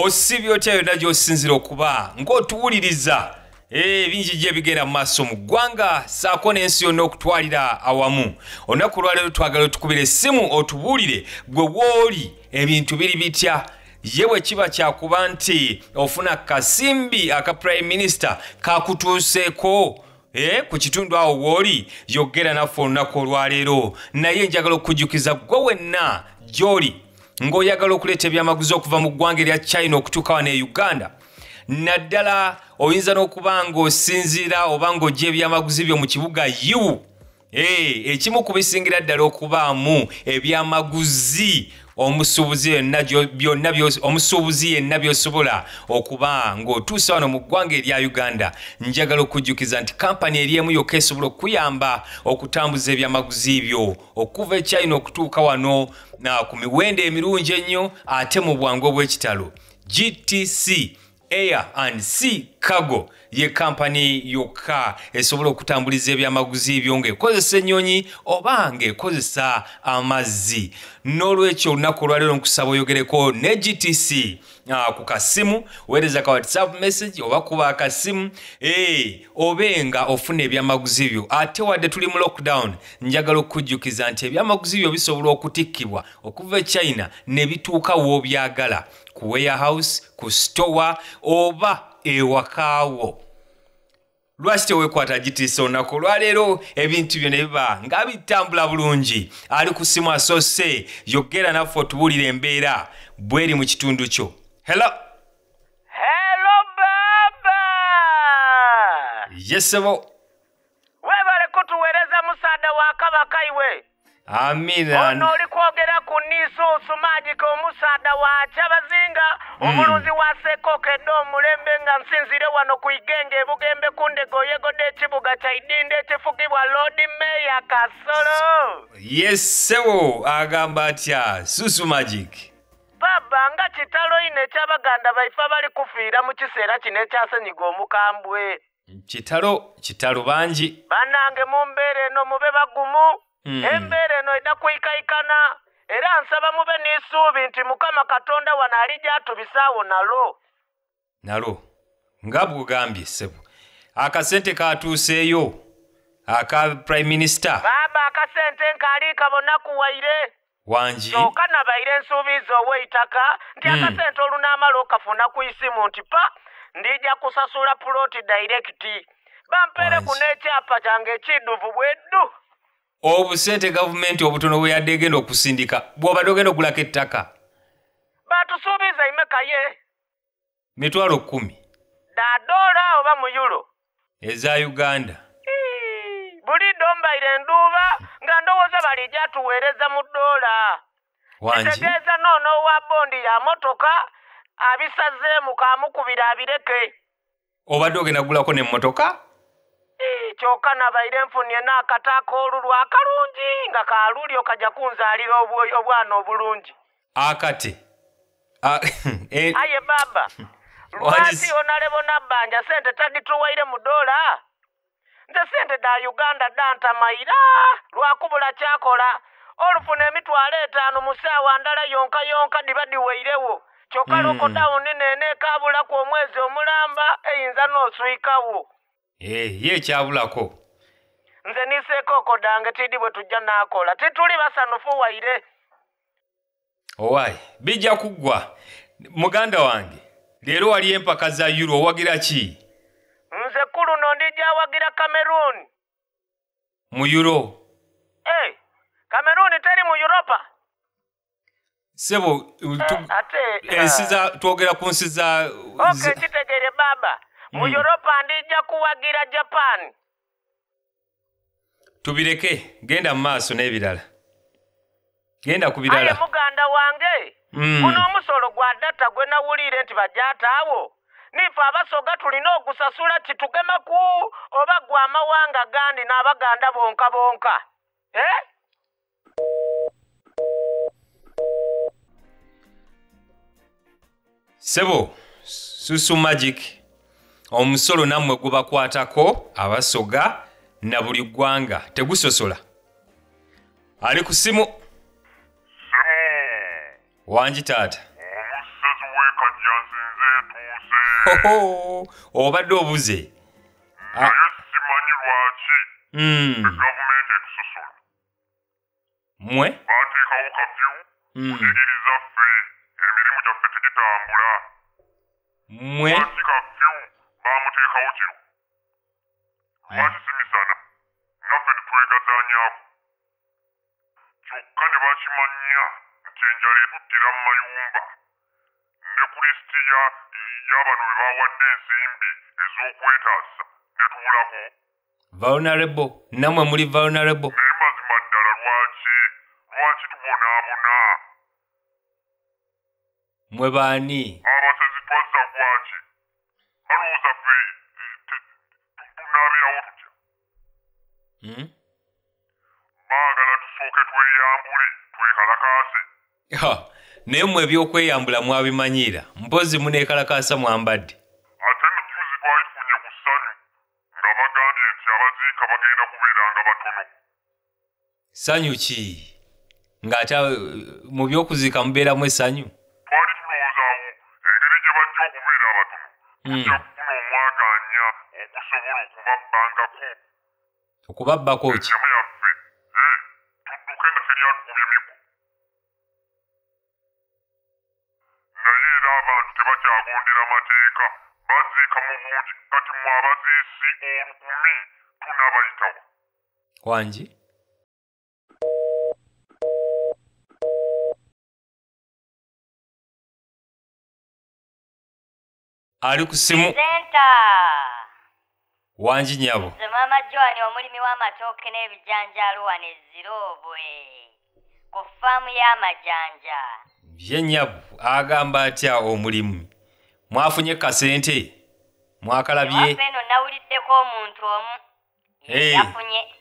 osibye otya yonna gy'osinzira okuba ng'otuwuliriza bingi gye bigenda mu maaso mu ggwanga saako n'ensi yonna okutwalira awamu. Olunaku lwaleero twagala otukubira essimu otubuulire gwe w'oli ebintu biri bitya. Ye bwe kiba kyakuba nti ofuna kasimbi aka Prime Minister kakutuuseeko ku kitundu awo w'oli, yogera naffe olunaku olwaleero. Naye njagala okujjukiza gwe wenna gy'oli ng'oyagala okuleeta ebyamaguzi okuva mu ggwanga erya China okutuuka wano e Uganda. Naddala oyinza n'okuba ng'osinziira oba ng'ojja ebyamaguzi byo mu kibuga yiwu. Ekimu ku bisingira ddala okubaamu ebyamaguzi omusuubuzi yenna by'osobola okuba ng'otuusa wano mu ggwanga erya Uganda. Njagala okujjukiza nti kampani eri emu yokka esobola okuyamba okutambuza ebyamaguzi byo okuva e China okutuuka wano ku miwendo emirungi ennyo ate mu bwangu obw'ekitalo. GTC Air and Sea Cargo ye kampani yokka esobola okutambuliza ebyamaguzi byo ng'ekozesa ennyonyi oba ng'ekozesa amazzi. N'olwekyo olunaku olwaleero nkusaba oyogereko ne GTC ku kasimu, weereza ka WhatsApp message oba kuba akasimu obenga ofuna ebyamaguzi byo. Ate wadde tuli mu lockdown, njagala okujjukiza nti ebyamaguzi byo bisobola okutikkibwa okuva e China ne bituuka w'obyagala, ku warehouse, ku store oba ewakaawo. Lwaki teweekwata GTC olunaku olwaleero ebintu byo ne biba nga bitambula bulungi? Ali ku simu asoose, yogera naffe otubuulire embeera bw'eri mu kitundu kyo. Hello baba. Yes sebo. Webale kutuweereza musaada wa Kabaka iwe. Amina. Ono oli kwogera ku Nisuusu Magic omusaada wa Kyabazinga, omulunzi wa Sekokedde omulembe nga nsinzire wano ku Igenge Bugembe Kundego yegodde ekibuga kya Idinde ekifugibwa Lord Mayor Kasolo. Yes sebo, agamba atya Susu Magic. Baba nga kitalo ine ky'Abaganda baife bali kufiira mu kiseera kino ekyasenyiga omukambwe. Kitalo bangi. Banange mu mbeera eno mube bagumu. Embeera eno edda kwikaikana era nsaba mube n'essuubi nti Mukama Katonda wano alijja atubisaawo nalo. Nga bw'ogambye ssebo, akasente katuuseeyo aka Prime Minister. Baba akasente nkaali kabona kuwaire. Wangi. Kyokka nabaire ensuubizo ow'eitaka nti akasente olunaamala okafuna ku isimu nti ndijja kusasula puloti direct. Bampeereku n'ekyapa kyange ekidduvu bweddu. Obusente gavumenti obutono bwe yadde egenda okusindika bw'obadde ogenda okulako ettaka. Batusuubiza imeka ye. Mitwalo 10. $1 oba mu euro. Eza Uganda. Buli dombaire nduuba nga ndowooza balijja atuweereza mu $. Wangi. Kitegeeza noono wa bondi ya motoka abisazeemu kaamukubira abireke. Obadde ogenda kugulako n'emmotoka? Kyokka nabaire nfunye n'akataaka olulu akalungi nga kaalulyo kajja kunzaalira obwana obulungi. Akate. Aye baba, lwaki onalebo nabbanja sente tagituwaire mu $? Nze sente da Uganda dantamaira lwakubula kyakola. Olufuna emitwalo 5 mu ssaawa ndala yonka diba diweirewo. Kyokka lockdown nene kaabulaku omwezi omulamba eyinza n'oswikawo. Ye ekyabulako. Nze niseeko dange tiddi bwe tujja n'akola. Tituli basanufu waire. Owaayi, bijja kuggwa. Muganda wange, leero wali empaka za Euro owagira ki? Nze kuluno ndijja awagira Cameroon. Mu Euro? Cameroon teri mu Europa. Sebo, twogera ku nsi za... kitegere baba. Mu Europa ndijja kuwagira Japan. Tubireke, genda mu maaso n'ebirala. Genda ku birala. Aye muganda wange, guno omusolo gwa data gwe nawulire nti bajjaataawo. Nife abasoga tulina ogusasula kitugema ku oba gwa amawanga gandi n'Abaganda bonka. Sebo, Susu Magic. Omusolo nammwe gubakwatako abasoga na buli ggwanga tegusosola. Ali ku simu. Wangi taata. Omusazi w'ekajja nsinze ntuuse. Obadde obuze. Naye simanyi lwaki gavumenti etusosola. Mmwe? Baateekawo kapyu kuyigiriza ffe emirimu gyaffe tegitambula. Mmwe? Lwaki kapyu baamuteekawo kiro? Lwaki si misana? Naffe ne twegazaanyaako. Kyokka ne bakimanya nti enjala etuttira mu mayumba. Ne ku lisiti y'abano be baawadde ensimbi ez'okwetaasa ne tubulako. Vulnerable. Nammwe muli vulnerable. Naye mazima ddala lwaki tubonaabona? Mmwe baani? Abasezi twazza gwaki? Alowooza ffe tunaabeerawo tutya? Baagala tusooke tweyambule twekalakaase. Naye mmwe ebyokweyambula mwabimanyiira. Mpozi muneekalakaasa mwambadde. Ate mijuzi twali tufunye ku ssanyu nga bagambye nti abaziika bagenda kubeeranga batono. Ssanyu ki? Ng'ate mu by'okuziika mubeeramu essanyu? Twali tulowoozaawo engeri gye bajja okubeera abatono tujja kufuna omwagaanya okusobola okubabbangako. Okubabbako ki? Ennyama yaffe tudduke nga teryatukubye migo. Naye era abantu tebakyagondera mateeka, baziika mu bungi kati mwe abaziisi 1000 tunaabayitawa. Wangi? Ali ku simu. Senta. Wangi nyabo. Nze Maama Joani omulimi w'amatooke n'ebijanjaalo wano Ezirobwe ku ffaamu y'amajanja. Bye nyabo agamba atya omulimu? Mwafunye kasente? Mwakalabye? Waffe eno nawuliddeko omuntu omu yafunye.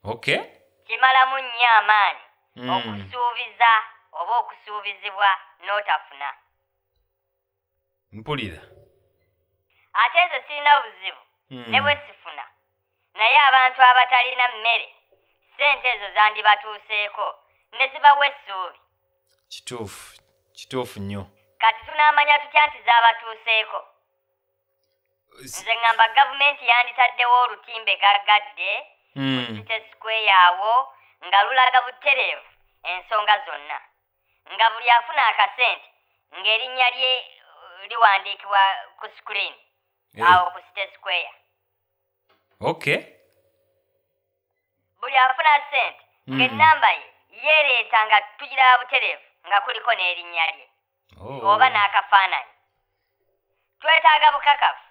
Okay. Kimalamu nnyo amaanyi okusuubiza oba okusuubizibwa n'otafuna. Mpulira. Ate nze sirina buzibu ne bwe sifuna. Naye abantu abatalina mmere ssente ezo zandibatuuseeko ne zibawa essuubi. Kituufu nnyo. Kati tunaamanya tutya nti zaabatuuseeko? Nze ngamba gavumenti yanditaddewo olutimbe gaggadde mu City Square awo nga lulaga butereevu ensonga zonna. Nga buli afuna akasente ng'erinnya lye liwandiikibwa ku screen awo ku City Square. Okay. Buli afuna sente ng'ennamba ye yeereeta nga tugiraba butereevu nga kuliko n'erinnya lye oba n'akafaananyi. Twetaaga bukakafu.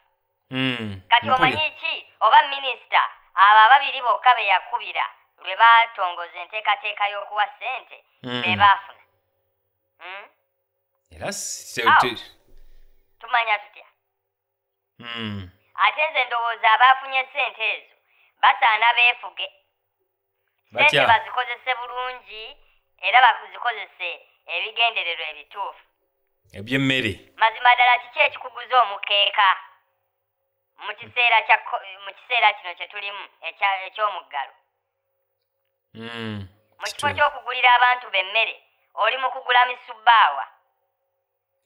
Kati omanyi ki oba minisita abo ababiri bokka be yakubira lwe baatongoza enteekateeka y'okuwa ssente be baafuna. Era tumanya tutya? Ate nze ndowooza abaafunye ssente ezo basaana beefuge. Ssente bazikozese bulungi era bazikozese ebigendererwa ebituufu. Eby'emmere. Mazima ddala kiki ekikuguza omukeeka mu kiseera kino kye tulimu eky'omuggalo? Mu kifo ky'okugulira abantu b'emmere oli mu kugula misubbaawa.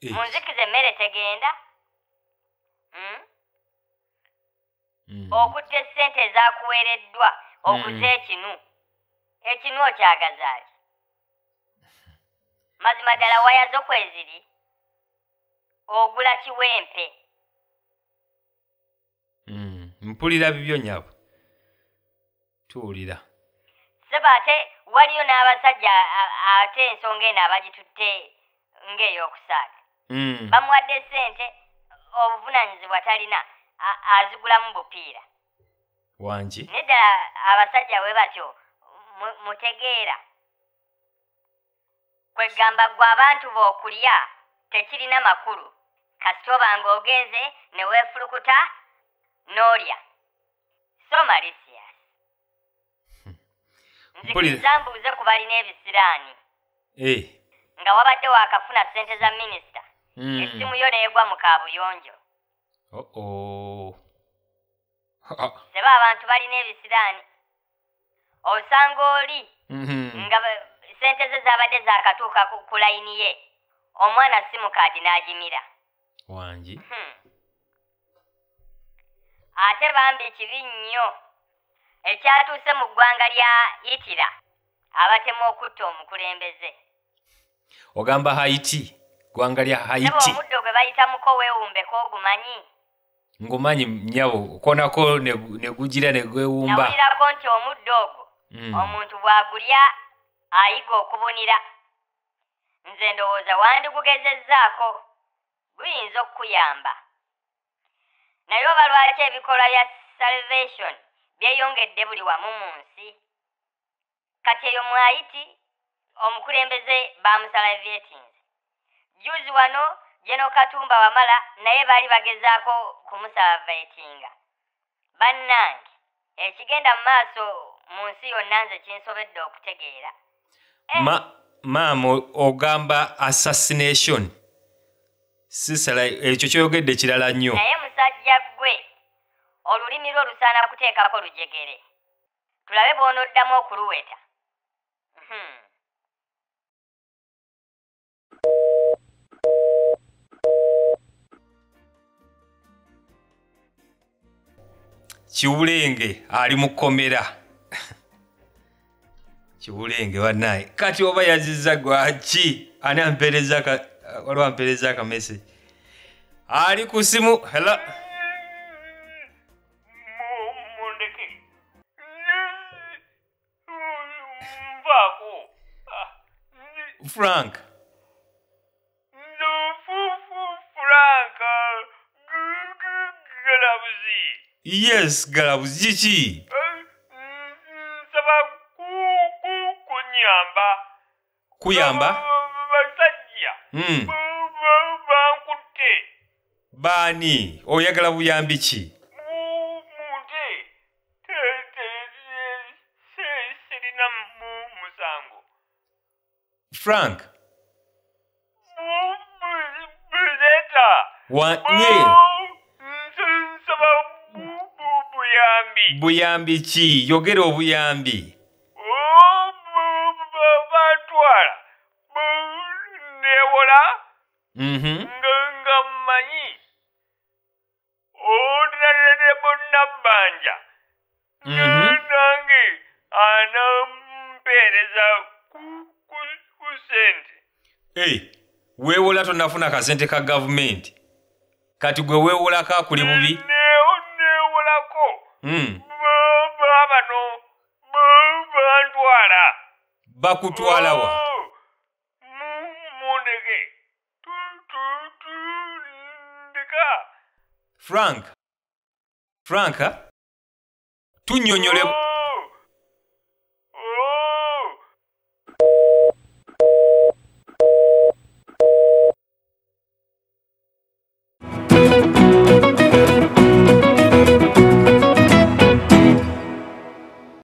Mu nzikiza emmere tegenda. Okutte ssente ezaakuweereddwa okuza ekinu okyagazaaki. Mazima ddala waya zo kweziri ogula kiwempe. Mpulira bibyo nyabo. Tuwulira. Seba ate waliyo n'abasajja ate ensonga eno abagitutte ng'ey'okusaaga. Bamuwadde ssente obuvunaanyizibwa talina azigulamu bupiira. Wangi. Nedda abasajja bwe batyo mutegeera. Kwegamba gwe abantu b'okulya tekirina makulu. Kasita oba ng'ogenze ne weefulukuta n'olya. So malicious. Nzikiriza mbuuze ku balina ebisiraani. Nga wabadde waakafuna ssente za minisita. Essimu yo n'egwa mu kaabuyonjo. Seba abantu balina ebisiraani. Osanga oli nga ssente ze zaabadde zaakatuuka ku layini ye. Omwana simukaadi n'agimira. wangi ate bambi ekibi nnyo ekyatuuse mu ggwanga lya Itira abatemu okutta omukulembeze. ogamba Haiti ggwanga lya Sebo Haiti omuddo gwe bayita muko weewumbeko ogumanyi. ngumanyi nyabo konako ne gugira ne gwewumba Nawulirako nti omuddo ogwo omuntu bw'agulya ayiga okubunira. Nze ndowooza wandigugezezzaako guyinza okukuyamba. Naye oba lwaki ebikolwa bya Salvation byeyongedde buli wamu mu nsi? Kati eyo mu Haiti omukulembeze bamusalavetinze. Juzi wano General Katumba Wamala naye baali bagezaako kumusalavetinga. Bannange ekigenda mu maaso mu nsi yonna nze kinsobedde okutegeera. Maama ogamba assassination sisala ekyo kyoyogedde kirala nnyo. Naye musajja gwe olulimi lwo lusaana kuteekako lujegere. Tulabe bw'onoddamu okuluweta. Kiwulenge ali mu kkomera. Kiwulenge bannaye kati oba yazizza gwaki ani waliwo ampeereza akamese ali ku simu. Hello Mundeke mvaako Frank Frank galabuzi yes galabuzi kiki nsaba kuyamba basajja bankutte baani oyagala buyambi ki munte serina musango Frank buzeta nsaba buyambi ki yogera obuyambi bantwala newola nga mmanyi odinalene bonnabbanja nange anampeereza ku sente. weewola tonafuna kasente ka gavumenti kati gwe weewolako akuli bubi neewolako babano bantwala bakutwala wa mundeke ndeka Frank tunnyonnyole